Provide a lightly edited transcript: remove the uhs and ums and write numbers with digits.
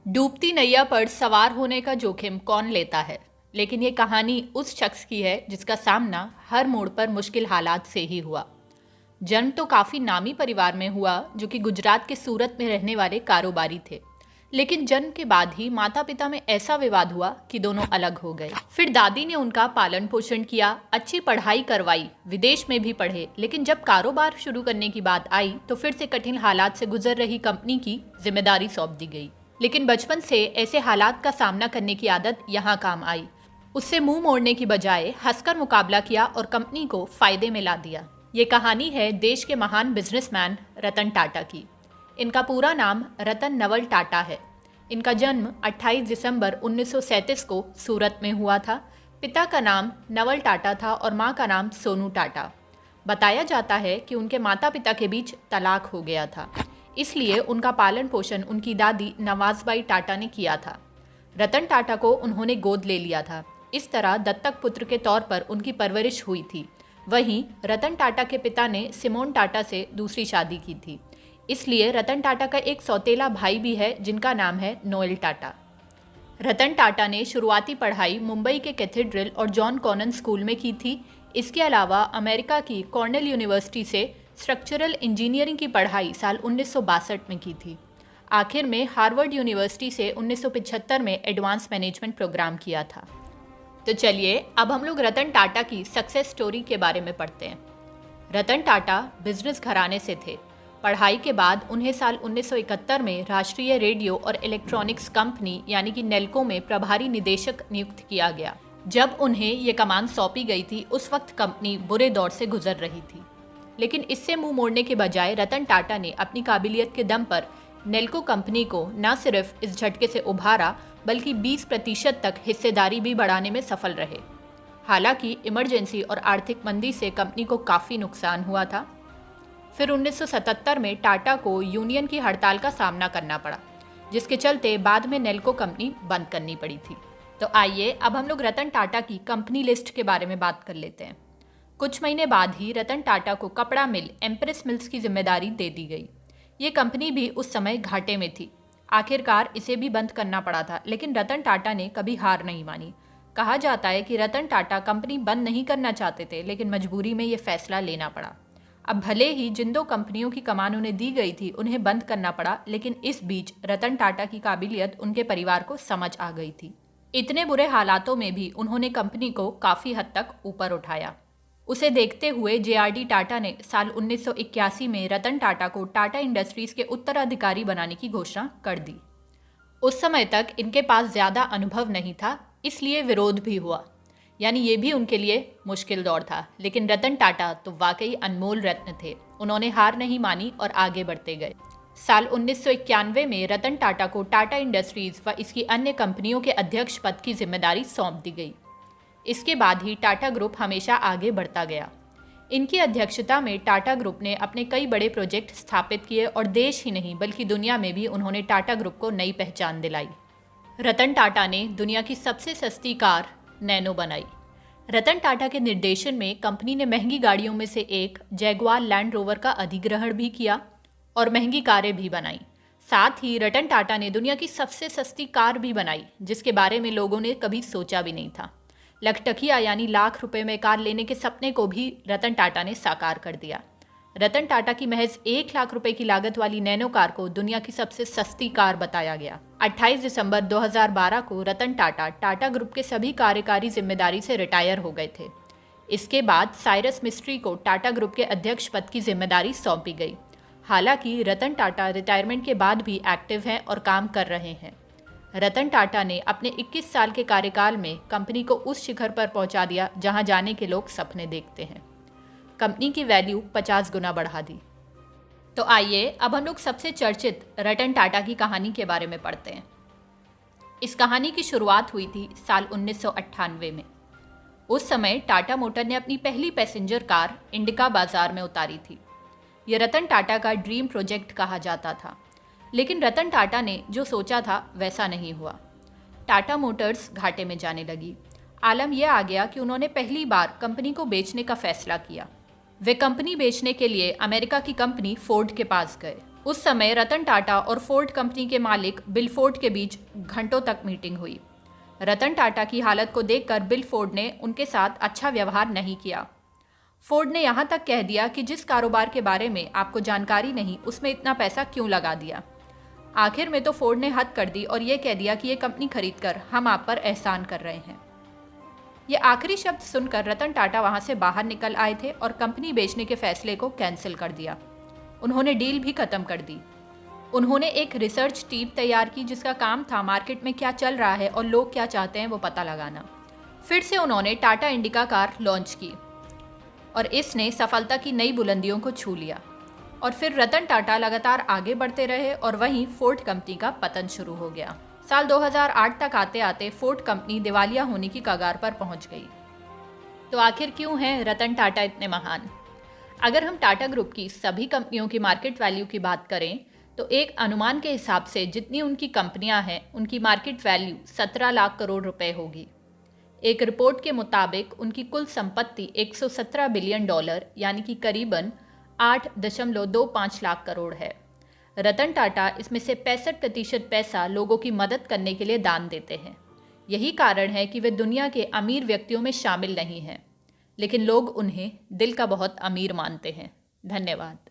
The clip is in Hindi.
डूबती नैया पर सवार होने का जोखिम कौन लेता है। लेकिन ये कहानी उस शख्स की है जिसका सामना हर मोड़ पर मुश्किल हालात से ही हुआ। जन्म तो काफी नामी परिवार में हुआ जो कि गुजरात के सूरत में रहने वाले कारोबारी थे। लेकिन जन्म के बाद ही माता पिता में ऐसा विवाद हुआ कि दोनों अलग हो गए। फिर दादी ने उनका पालन पोषण किया, अच्छी पढ़ाई करवाई, विदेश में भी पढ़े। लेकिन जब कारोबार शुरू करने की बात आई तो फिर से कठिन हालात से गुजर रही कंपनी की जिम्मेदारी सौंप दी गई। लेकिन बचपन से ऐसे हालात का सामना करने की आदत यहाँ काम आई। उससे मुंह मोड़ने की बजाय हंसकर मुकाबला किया और कंपनी को फायदे में ला दिया। ये कहानी है देश के महान बिजनेसमैन रतन टाटा की। इनका पूरा नाम रतन नवल टाटा है। इनका जन्म 28 दिसंबर 1937 को सूरत में हुआ था। पिता का नाम नवल टाटा था और माँ का नाम सोनू टाटा। बताया जाता है कि उनके माता पिता के बीच तलाक हो गया था, इसलिए उनका पालन पोषण उनकी दादी नवाजबाई टाटा ने किया था। रतन टाटा को उन्होंने गोद ले लिया था। इस तरह दत्तक पुत्र के तौर पर उनकी परवरिश हुई थी। वहीं रतन टाटा के पिता ने सिमोन टाटा से दूसरी शादी की थी, इसलिए रतन टाटा का एक सौतेला भाई भी है जिनका नाम है नोएल टाटा। रतन टाटा ने शुरुआती पढ़ाई मुंबई के कैथेड्रल और जॉन कॉनन स्कूल में की थी। इसके अलावा अमेरिका की कॉर्नेल यूनिवर्सिटी से स्ट्रक्चरल इंजीनियरिंग की पढ़ाई साल 1962 में की थी। आखिर में हार्वर्ड यूनिवर्सिटी से 1975 में एडवांस मैनेजमेंट प्रोग्राम किया था। तो चलिए अब हम लोग रतन टाटा की सक्सेस स्टोरी के बारे में पढ़ते हैं। रतन टाटा बिजनेस घराने से थे। पढ़ाई के बाद उन्हें साल 1971 में राष्ट्रीय रेडियो और इलेक्ट्रॉनिक्स कंपनी यानी कि नेल्को में प्रभारी निदेशक नियुक्त किया गया। जब उन्हें ये कमान सौंपी गई थी उस वक्त कंपनी बुरे दौर से गुजर रही थी। लेकिन इससे मुंह मोड़ने के बजाय रतन टाटा ने अपनी काबिलियत के दम पर नेल्को कंपनी को न सिर्फ इस झटके से उभारा बल्कि 20% तक हिस्सेदारी भी बढ़ाने में सफल रहे। हालांकि इमरजेंसी और आर्थिक मंदी से कंपनी को काफ़ी नुकसान हुआ था। फिर 1977 में टाटा को यूनियन की हड़ताल का सामना करना पड़ा, जिसके चलते बाद में नेल्को कंपनी बंद करनी पड़ी थी। तो आइए अब हम लोग रतन टाटा की कंपनी लिस्ट के बारे में बात कर लेते हैं। कुछ महीने बाद ही रतन टाटा को कपड़ा मिल एम्प्रेस मिल्स की जिम्मेदारी दे दी गई। ये कंपनी भी उस समय घाटे में थी। आखिरकार इसे भी बंद करना पड़ा था, लेकिन रतन टाटा ने कभी हार नहीं मानी। कहा जाता है कि रतन टाटा कंपनी बंद नहीं करना चाहते थे, लेकिन मजबूरी में ये फैसला लेना पड़ा। अब भले ही जिन दो कंपनियों की कमान उन्हें दी गई थी उन्हें बंद करना पड़ा, लेकिन इस बीच रतन टाटा की काबिलियत उनके परिवार को समझ आ गई थी। इतने बुरे हालातों में भी उन्होंने कंपनी को काफ़ी हद तक ऊपर उठाया। उसे देखते हुए जेआरडी टाटा ने साल 1981 में रतन टाटा को टाटा इंडस्ट्रीज के उत्तराधिकारी बनाने की घोषणा कर दी। उस समय तक इनके पास ज़्यादा अनुभव नहीं था, इसलिए विरोध भी हुआ, यानी ये भी उनके लिए मुश्किल दौर था। लेकिन रतन टाटा तो वाकई अनमोल रत्न थे। उन्होंने हार नहीं मानी और आगे बढ़ते गए। साल 1991 में रतन टाटा को टाटा इंडस्ट्रीज व इसकी अन्य कंपनियों के अध्यक्ष पद की जिम्मेदारी सौंप दी गई। इसके बाद ही टाटा ग्रुप हमेशा आगे बढ़ता गया। इनकी अध्यक्षता में टाटा ग्रुप ने अपने कई बड़े प्रोजेक्ट स्थापित किए और देश ही नहीं बल्कि दुनिया में भी उन्होंने टाटा ग्रुप को नई पहचान दिलाई। रतन टाटा ने दुनिया की सबसे सस्ती कार नैनो बनाई। रतन टाटा के निर्देशन में कंपनी ने महंगी गाड़ियों में से एक जैगुआर लैंड रोवर का अधिग्रहण भी किया और महंगी कारें भी बनाई। साथ ही रतन टाटा ने दुनिया की सबसे सस्ती कार भी बनाई, जिसके बारे में लोगों ने कभी सोचा भी नहीं था। लखटकिया यानी लाख रुपए में कार लेने के सपने को भी रतन टाटा ने साकार कर दिया। रतन टाटा की महज 1 लाख रुपए की लागत वाली नैनो कार को दुनिया की सबसे सस्ती कार बताया गया। 28 दिसंबर 2012 को रतन टाटा टाटा ग्रुप के सभी कार्यकारी जिम्मेदारी से रिटायर हो गए थे। इसके बाद साइरस मिस्ट्री को टाटा ग्रुप के अध्यक्ष पद की जिम्मेदारी सौंपी गई। हालांकि रतन टाटा रिटायरमेंट के बाद भी एक्टिव हैं और काम कर रहे हैं। रतन टाटा ने अपने 21 साल के कार्यकाल में कंपनी को उस शिखर पर पहुंचा दिया जहां जाने के लोग सपने देखते हैं। कंपनी की वैल्यू 50 गुना बढ़ा दी। तो आइए अब हम लोग सबसे चर्चित रतन टाटा की कहानी के बारे में पढ़ते हैं। इस कहानी की शुरुआत हुई थी साल 1998 में। उस समय टाटा मोटर ने अपनी पहली पैसेंजर कार इंडिका बाजार में उतारी थी। यह रतन टाटा का ड्रीम प्रोजेक्ट कहा जाता था, लेकिन रतन टाटा ने जो सोचा था वैसा नहीं हुआ। टाटा मोटर्स घाटे में जाने लगी। आलम यह आ गया कि उन्होंने पहली बार कंपनी को बेचने का फैसला किया। वे कंपनी बेचने के लिए अमेरिका की कंपनी फोर्ड के पास गए। उस समय रतन टाटा और फोर्ड कंपनी के मालिक बिल फोर्ड के बीच घंटों तक मीटिंग हुई। रतन टाटा की हालत को देखकर बिल फोर्ड ने उनके साथ अच्छा व्यवहार नहीं किया। फोर्ड ने यहाँ तक कह दिया कि जिस कारोबार के बारे में आपको जानकारी नहीं, उसमें इतना पैसा क्यों लगा दिया। आखिर में तो फोर्ड ने हद कर दी और ये कह दिया कि ये कंपनी खरीदकर हम आप पर एहसान कर रहे हैं। ये आखिरी शब्द सुनकर रतन टाटा वहाँ से बाहर निकल आए थे और कंपनी बेचने के फैसले को कैंसिल कर दिया। उन्होंने डील भी खत्म कर दी। उन्होंने एक रिसर्च टीम तैयार की जिसका काम था मार्केट में क्या चल रहा है और लोग क्या चाहते हैं वो पता लगाना। फिर से उन्होंने टाटा इंडिका कार लॉन्च की और इसने सफलता की नई बुलंदियों को छू लिया। और फिर रतन टाटा लगातार आगे बढ़ते रहे और वहीं फोर्ड कंपनी का पतन शुरू हो गया। साल 2008 तक आते आते फोर्ड कंपनी दिवालिया होने की कगार पर पहुंच गई। तो आखिर क्यों हैं रतन टाटा इतने महान? अगर हम टाटा ग्रुप की सभी कंपनियों की मार्केट वैल्यू की बात करें तो एक अनुमान के हिसाब से जितनी उनकी कंपनियां हैं उनकी मार्केट वैल्यू 17 लाख करोड़ रुपए होगी। एक रिपोर्ट के मुताबिक उनकी कुल संपत्ति 117 बिलियन डॉलर यानी कि करीबन 8.25 लाख करोड़ है। रतन टाटा इसमें से 65% पैसा लोगों की मदद करने के लिए दान देते हैं। यही कारण है कि वे दुनिया के अमीर व्यक्तियों में शामिल नहीं हैं, लेकिन लोग उन्हें दिल का बहुत अमीर मानते हैं। धन्यवाद।